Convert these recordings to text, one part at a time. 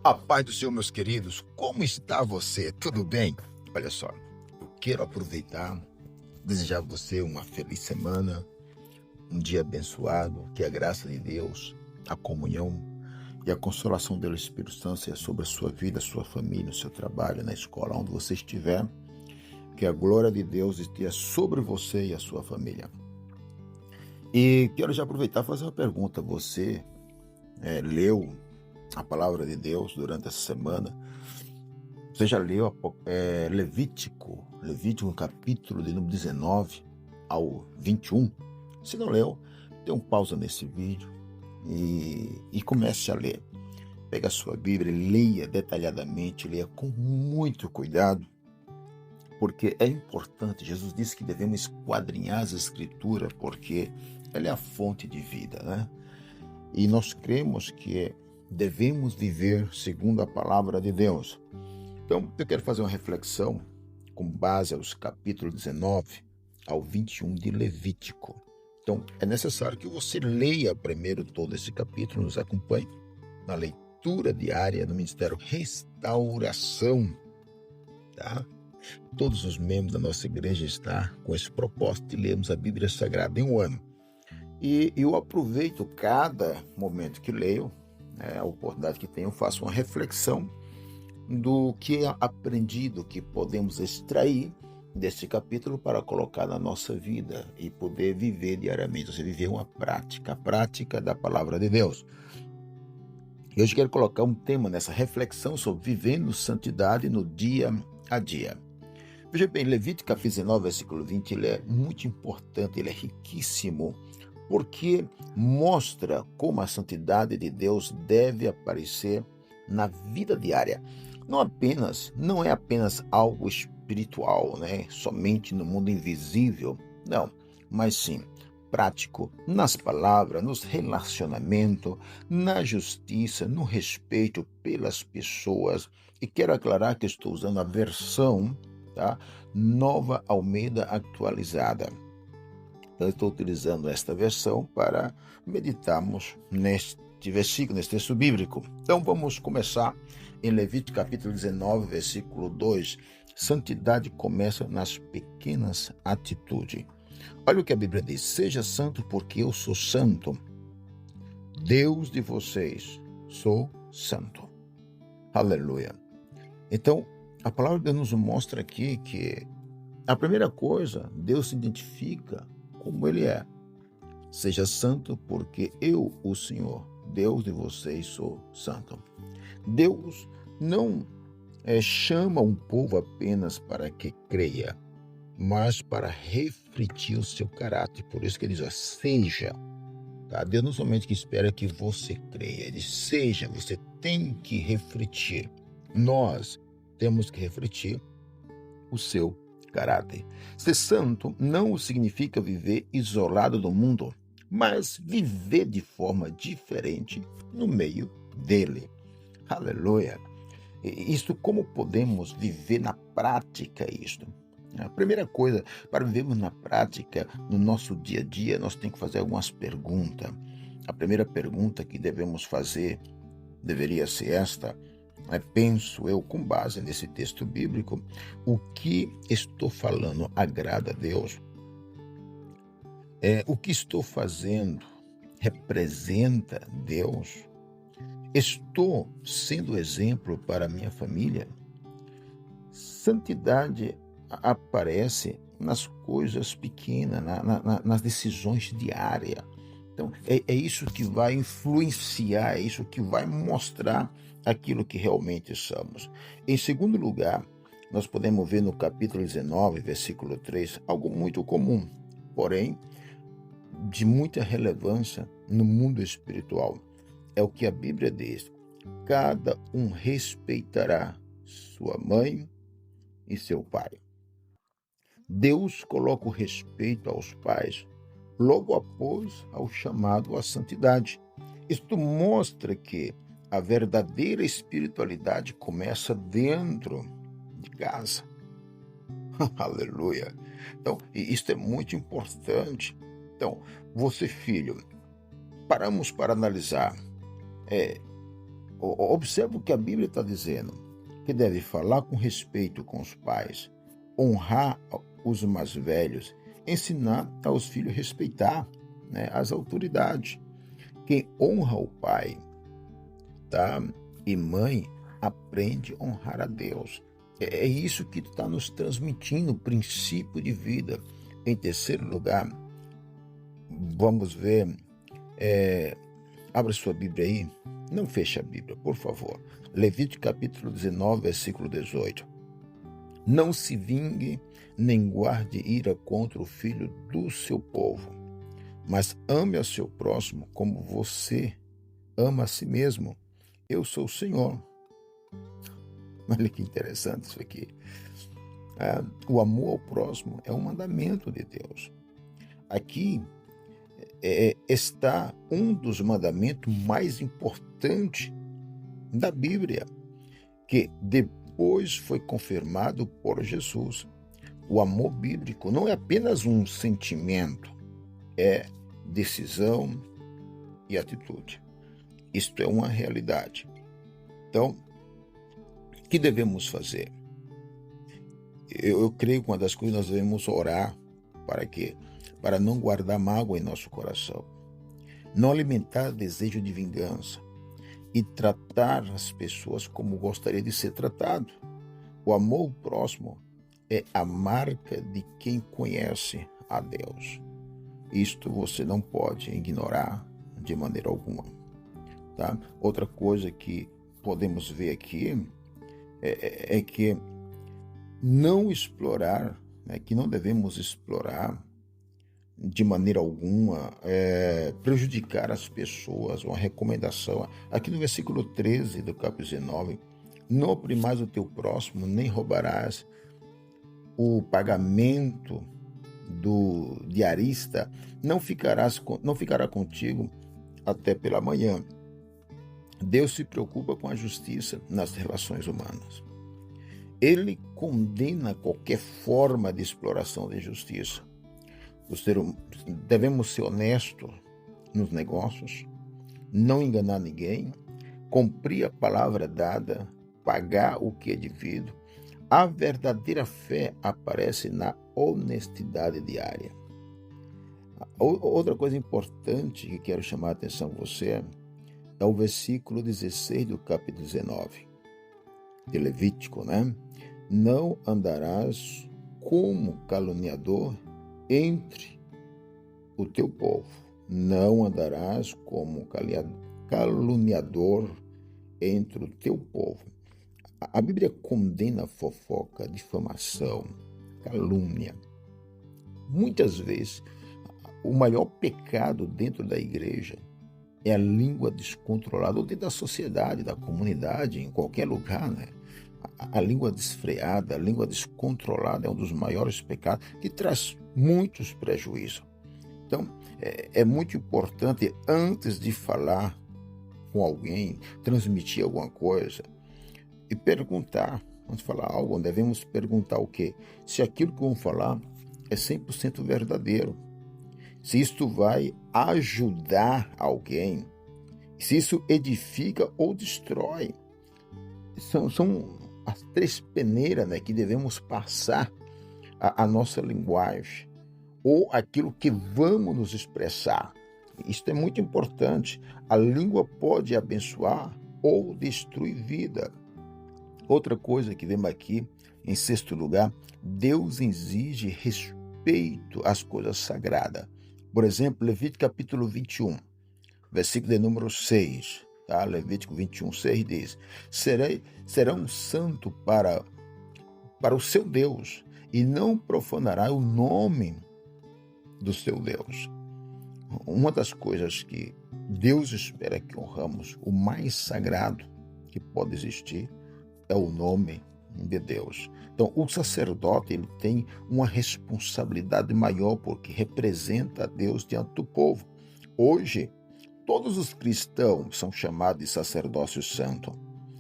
A paz do Senhor, meus queridos, como está você? Tudo bem? Olha só, eu quero aproveitar, desejar a você uma feliz semana, um dia abençoado, que a graça de Deus, a comunhão e a consolação do Espírito Santo seja sobre a sua vida, a sua família, o seu trabalho, na escola, onde você estiver, que a glória de Deus esteja sobre você e a sua família. E quero já aproveitar e fazer uma pergunta. Você leu a palavra de Deus durante essa semana? Você já leu Levítico capítulo de número 19 ao 21? Se não leu, dê um pausa nesse vídeo e comece a ler. Pega a sua Bíblia e leia detalhadamente, leia com muito cuidado, porque é importante. Jesus disse que devemos esquadrinhar as Escrituras, porque ela é a fonte de vida, né? E nós cremos que devemos viver segundo a palavra de Deus. Então, eu quero fazer uma reflexão com base aos capítulos 19 ao 21 de Levítico. Então, é necessário que você leia primeiro todo esse capítulo, nos acompanhe na leitura diária do Ministério Restauração, tá? Todos os membros da nossa igreja estão com esse propósito de lermos a Bíblia Sagrada em um ano. E eu aproveito cada momento que leio, a oportunidade que tenho, faço uma reflexão do que é aprendido, que podemos extrair desse capítulo para colocar na nossa vida e poder viver diariamente, você viver uma prática, a prática da palavra de Deus. E hoje quero colocar um tema nessa reflexão sobre vivendo santidade no dia a dia. Veja bem, Levítico capítulo 19, versículo 20, ele é muito importante, ele é riquíssimo, porque mostra como a santidade de Deus deve aparecer na vida diária. Não é apenas algo espiritual, né? Somente no mundo invisível, não, mas sim prático nas palavras, nos relacionamentos, na justiça, no respeito pelas pessoas. E quero aclarar que estou usando a versão, tá? Nova Almeida atualizada. Então, estou utilizando esta versão para meditarmos neste versículo, nesse texto bíblico. Então, vamos começar em Levítico capítulo 19, versículo 2. Santidade começa nas pequenas atitudes. Olha o que a Bíblia diz: seja santo porque eu sou santo. Deus de vocês, sou santo. Aleluia. Então, a palavra de Deus nos mostra aqui que a primeira coisa, Deus se identifica como Ele é. Seja santo porque eu, o Senhor, Deus de vocês, sou santo. Deus não chama um povo apenas para que creia, mas para refletir o seu caráter. Por isso que ele diz, seja. Tá? Deus não somente que espera que você creia, ele seja, você tem que refletir. Nós temos que refletir o seu caráter. Ser santo não significa viver isolado do mundo, mas viver de forma diferente no meio dele. Aleluia. Isto, como podemos viver na prática isto? A primeira coisa, para vivermos na prática, no nosso dia a dia, nós temos que fazer algumas perguntas. A primeira pergunta que devemos fazer deveria ser esta: penso eu, com base nesse texto bíblico, o que estou falando agrada a Deus? O que estou fazendo representa Deus? Estou sendo exemplo para a minha família? Santidade aparece nas coisas pequenas, nas decisões diárias. Então, é isso que vai influenciar, é isso que vai mostrar aquilo que realmente somos. Em segundo lugar, nós podemos ver no capítulo 19, versículo 3, algo muito comum, porém, de muita relevância no mundo espiritual. É o que a Bíblia diz: cada um respeitará sua mãe e seu pai. Deus coloca o respeito aos pais logo após ao chamado à santidade. Isto mostra que a verdadeira espiritualidade começa dentro de casa. Aleluia. Então, isto é muito importante. Então, você, filho, paramos para analisar. Observe o que a Bíblia está dizendo, que deve falar com respeito com os pais, honrar os mais velhos, ensinar aos filhos a respeitar, né, as autoridades. Quem honra o pai, tá, e mãe, aprende a honrar a Deus. É isso que está nos transmitindo, o princípio de vida. Em terceiro lugar, vamos ver, abra sua Bíblia aí, não feche a Bíblia, por favor. Levítico capítulo 19, versículo 18. Não se vingue, nem guarde ira contra o filho do seu povo, mas ame a seu próximo como você ama a si mesmo. Eu sou o Senhor. Olha que interessante isso aqui. O amor ao próximo é um mandamento de Deus. Aqui está um dos mandamentos mais importantes da Bíblia, que depois foi confirmado por Jesus. O amor bíblico não é apenas um sentimento, é decisão e atitude. Isto é uma realidade. Então, o que devemos fazer? Eu creio que uma das coisas nós devemos orar para quê? Para não guardar mágoa em nosso coração, não alimentar desejo de vingança e tratar as pessoas como gostaria de ser tratado. O amor ao próximo é a marca de quem conhece a Deus. Isto você não pode ignorar de maneira alguma. Tá? Outra coisa que podemos ver aqui é que não explorar, né, que não devemos explorar de maneira alguma, prejudicar as pessoas. Uma recomendação, aqui no versículo 13 do capítulo 19, não oprimais o teu próximo, nem roubarás. O pagamento do diarista não ficará contigo até pela manhã. Deus se preocupa com a justiça nas relações humanas. Ele condena qualquer forma de exploração da injustiça. Devemos ser honestos nos negócios, não enganar ninguém, cumprir a palavra dada, pagar o que é devido. A verdadeira fé aparece na honestidade diária. Outra coisa importante que quero chamar a atenção a você é o versículo 16 do capítulo 19 de Levítico, né? Não andarás como caluniador entre o teu povo. Não andarás como caluniador entre o teu povo. A Bíblia condena fofoca, difamação, calúnia. Muitas vezes, o maior pecado dentro da igreja é a língua descontrolada, ou dentro da sociedade, da comunidade, em qualquer lugar, né? A língua desfreada, a língua descontrolada é um dos maiores pecados que traz muitos prejuízos. Então, é muito importante, antes de falar com alguém, transmitir alguma coisa, e perguntar. Antes de falar algo, devemos perguntar o quê? Se aquilo que vamos falar é 100% verdadeiro. Se isto vai ajudar alguém, se isso edifica ou destrói. São as três peneiras, né, que devemos passar a nossa linguagem, ou aquilo que vamos nos expressar. Isso é muito importante. A língua pode abençoar ou destruir vida. Outra coisa que vemos aqui, em sexto lugar, Deus exige respeito às coisas sagradas. Por exemplo, Levítico capítulo 21, versículo de número 6. Tá? Levítico 21, 6 diz: serão santo para o seu Deus, e não profanará o nome do seu Deus. Uma das coisas que Deus espera que honramos, o mais sagrado que pode existir, é o nome de Deus. Então, o sacerdote ele tem uma responsabilidade maior, porque representa a Deus diante do povo. Hoje, todos os cristãos são chamados de sacerdócio santo.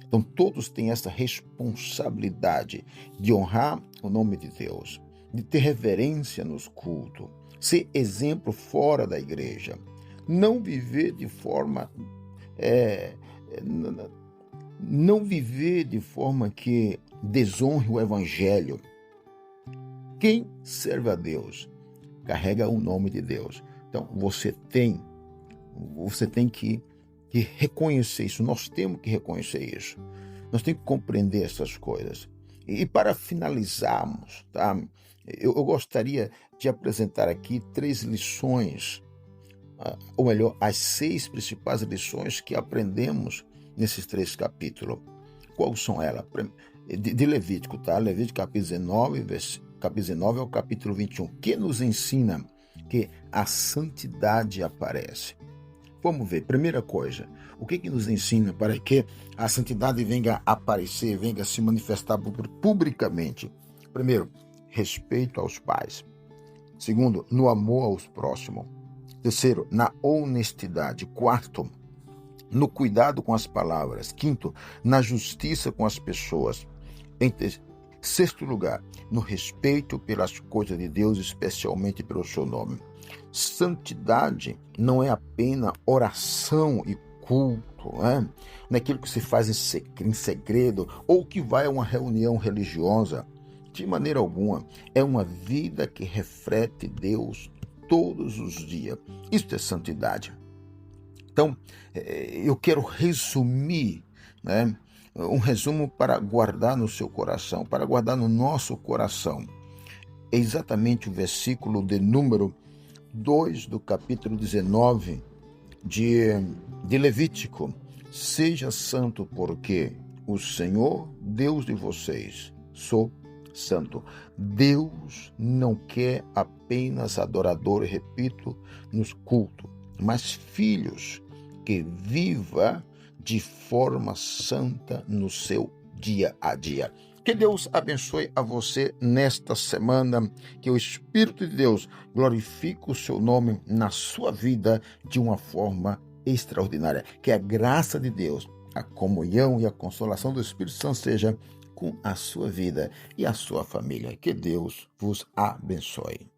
Então, todos têm essa responsabilidade de honrar o nome de Deus, de ter reverência nos cultos, ser exemplo fora da igreja, não viver de forma não viver de forma que desonre o evangelho. Quem serve a Deus carrega o nome de Deus. Então, você tem que reconhecer isso. Nós temos que reconhecer isso. Nós temos que compreender essas coisas. E para finalizarmos, tá? Eu gostaria de apresentar aqui 3 lições, ou melhor, as 6 principais lições que aprendemos nesses 3 capítulos. Quais são elas? De Levítico, tá? Levítico capítulo 19 ao capítulo 21, que nos ensina que a santidade aparece. Vamos ver, primeira coisa, o que nos ensina para que a santidade venha aparecer, venha se manifestar publicamente? Primeiro, respeito aos pais. Segundo, no amor aos próximos. Terceiro, na honestidade. Quarto, no cuidado com as palavras. Quinto, na justiça com as pessoas. Sexto lugar, no respeito pelas coisas de Deus, especialmente pelo seu nome. Santidade não é apenas oração e culto, né? Não é aquilo que se faz em segredo ou que vai a uma reunião religiosa. De maneira alguma, é uma vida que reflete Deus todos os dias. Isso é santidade. Então, eu quero resumir, né? Um resumo para guardar no seu coração, para guardar no nosso coração. É exatamente o versículo de número 2 do capítulo 19 de Levítico. Seja santo, porque o Senhor, Deus de vocês, sou santo. Deus não quer apenas adoradores, repito, nos cultos, mas filhos que viva de forma santa no seu dia a dia. Que Deus abençoe a você nesta semana, que o Espírito de Deus glorifique o seu nome na sua vida de uma forma extraordinária. Que a graça de Deus, a comunhão e a consolação do Espírito Santo seja com a sua vida e a sua família. Que Deus vos abençoe.